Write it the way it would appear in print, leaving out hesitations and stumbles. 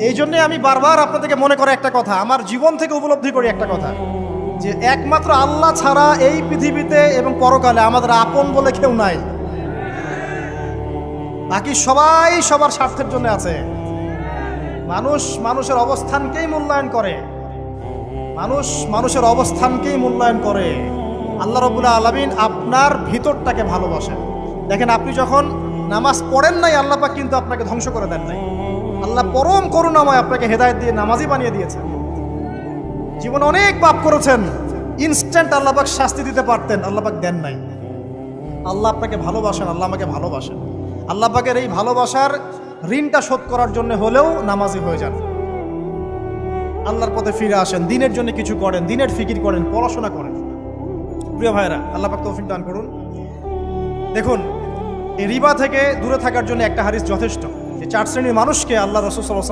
এই জন্যে আমি বারবার আপনাদেরকে মনে করে একটা কথা, আমার জীবন থেকে উপলব্ধি করি একটা কথা, যে একমাত্র আল্লাহ ছাড়া এই পৃথিবীতে এবং পরকালে আমাদের আপন বলে কেউ নাই। বাকি সবাই সবার স্বার্থের জন্য আছে। মানুষ মানুষের অবস্থানকেই মূল্যায়ন করে, মানুষ মানুষের অবস্থানকেই মূল্যায়ন করে। আল্লাহ রাব্বুল আলামিন আপনার ভিতরটাকে ভালোবাসেন। দেখেন, আপনি যখন নামাজ পড়েন নাই, আল্লাহ পাক কিন্তু আপনাকে ধ্বংস করে দেন নাই। আল্লাহ পরম করুণাময় আপনাকে হেদায়েত দিয়ে নামাজি বানিয়ে দিয়েছেন। জীবনে অনেক পাপ করেছেন, ইনস্ট্যান্ট আল্লাহ পাক শাস্তি দিতে পারতেন, আল্লাহ পাক দেন নাই। আল্লাহ আপনাকে ভালোবাসেন, আল্লাহ আমাকে ভালোবাসেন। আল্লাহ পাকের এই ভালোবাসার ঋণটা শোধ করার জন্য হলেও নামাজি হয়ে যান, আল্লাহর পথে ফিরে আসেন, দিনের জন্য কিছু করেন, দিনের ফিকির করেন, পড়াশোনা করেন। প্রিয় ভাইরা, আল্লাহ পাক তৌফিক দান করুন। দেখুন, এই রিবা থেকে দূরে থাকার জন্য একটা হাদিস যথেষ্ট, যে 4 শ্রেণীর মানুষকে আল্লাহ রাসূল সাল্লাল্লাহু আলাইহি ওয়াসাল্লাম